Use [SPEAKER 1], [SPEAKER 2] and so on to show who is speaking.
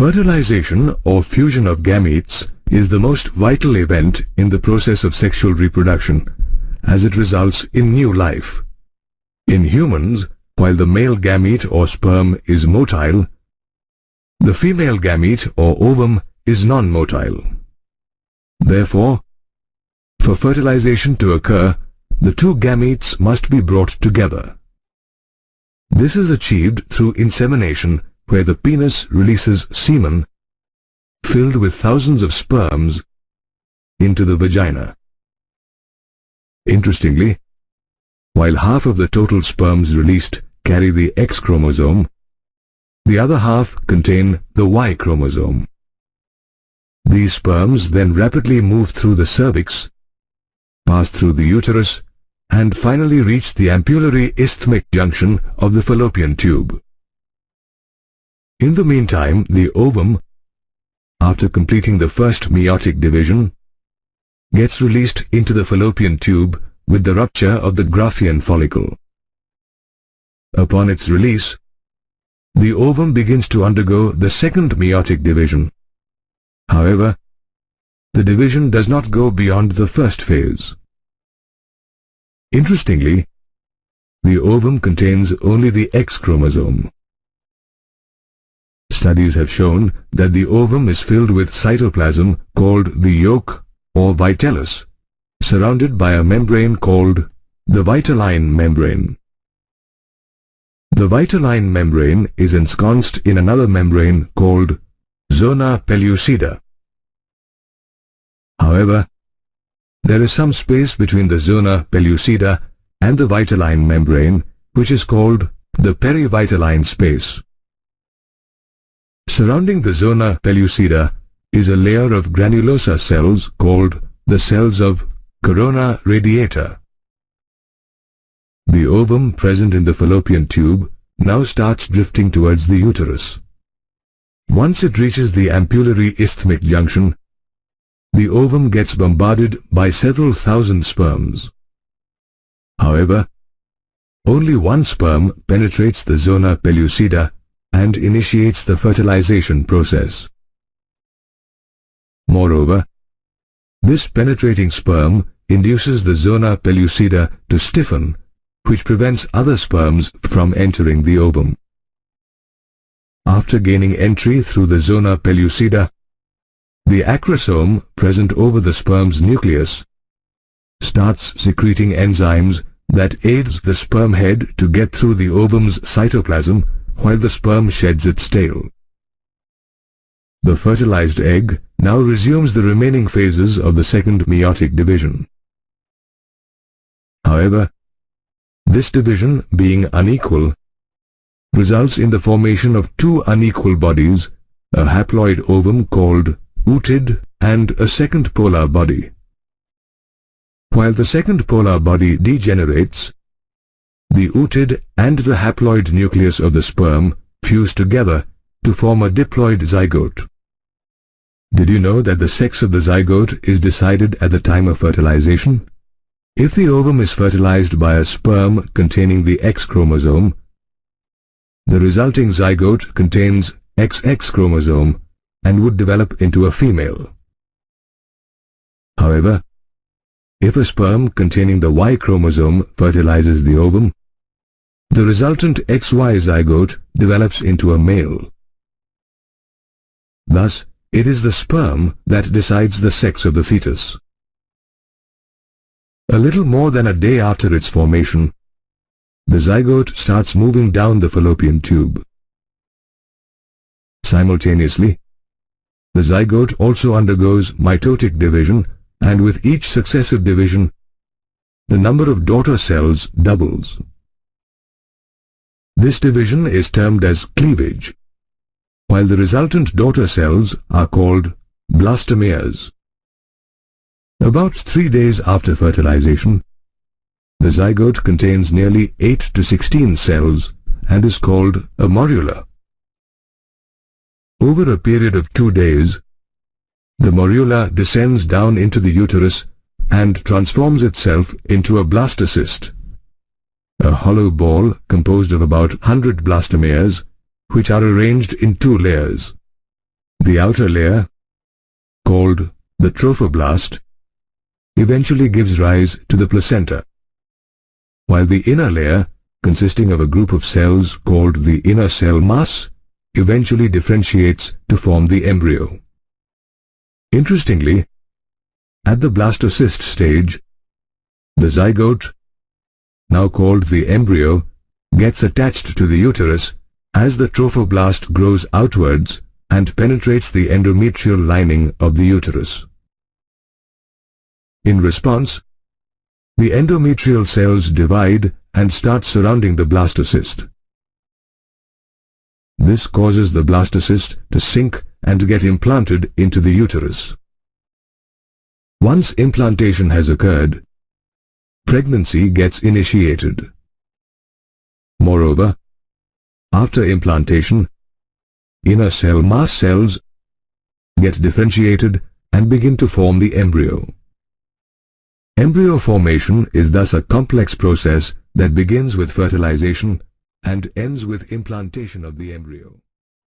[SPEAKER 1] Fertilization or fusion of gametes is the most vital event in the process of sexual reproduction, as it results in new life. In humans, while the male gamete or sperm is motile, the female gamete or ovum is non-motile. Therefore, for fertilization to occur, the two gametes must be brought together. This is achieved through insemination, where the penis releases semen filled with thousands of sperms into the vagina. Interestingly, while half of the total sperms released carry the X chromosome, the other half contain the Y chromosome. These sperms then rapidly move through the cervix, pass through the uterus, and finally reach the ampullary isthmic junction of the fallopian tube. In the meantime, the ovum, after completing the first meiotic division, gets released into the fallopian tube with the rupture of the Graafian follicle. Upon its release, the ovum begins to undergo the second meiotic division. However, the division does not go beyond the first phase. Interestingly, the ovum contains only the X chromosome. Studies have shown that the ovum is filled with cytoplasm called the yolk or vitellus, surrounded by a membrane called the vitelline membrane. The vitelline membrane is ensconced in another membrane called zona pellucida. However, there is some space between the zona pellucida and the vitelline membrane, which is called the perivitelline space. Surrounding the zona pellucida is a layer of granulosa cells called the cells of corona radiata. The ovum present in the fallopian tube now starts drifting towards the uterus. Once it reaches the ampullary isthmic junction, the ovum gets bombarded by several thousand sperms. However, only one sperm penetrates the zona pellucida and initiates the fertilization process. Moreover, this penetrating sperm induces the zona pellucida to stiffen, which prevents other sperms from entering the ovum. After gaining entry through the zona pellucida, the acrosome present over the sperm's nucleus starts secreting enzymes that aids the sperm head to get through the ovum's cytoplasm while the sperm sheds its tail. The fertilized egg now resumes the remaining phases of the second meiotic division. However, this division, being unequal, results in the formation of two unequal bodies, a haploid ovum called ootid and a second polar body. While the second polar body degenerates, the ootid and the haploid nucleus of the sperm fuse together to form a diploid zygote. Did you know that the sex of the zygote is decided at the time of fertilization? If the ovum is fertilized by a sperm containing the X chromosome, the resulting zygote contains XX chromosome and would develop into a female. However, if a sperm containing the Y chromosome fertilizes the ovum, the resultant XY zygote develops into a male. Thus, it is the sperm that decides the sex of the fetus. A little more than a day after its formation, the zygote starts moving down the fallopian tube. Simultaneously, the zygote also undergoes mitotic division, and with each successive division, the number of daughter cells doubles. This division is termed as cleavage, while the resultant daughter cells are called blastomeres. About 3 days after fertilization, the zygote contains nearly 8 to 16 cells and is called a morula. Over a period of 2 days, the morula descends down into the uterus and transforms itself into a blastocyst, a hollow ball composed of about 100 blastomeres, which are arranged in 2 layers. The outer layer, called the trophoblast, eventually gives rise to the placenta, while the inner layer, consisting of a group of cells called the inner cell mass, eventually differentiates to form the embryo. Interestingly, at the blastocyst stage, the zygote, now called the embryo, gets attached to the uterus as the trophoblast grows outwards and penetrates the endometrial lining of the uterus. In response, the endometrial cells divide and start surrounding the blastocyst. This causes the blastocyst to sink and get implanted into the uterus. Once implantation has occurred, pregnancy gets initiated. Moreover, after implantation, inner cell mass cells get differentiated and begin to form the embryo. Embryo formation is thus a complex process that begins with fertilization and ends with implantation of the embryo.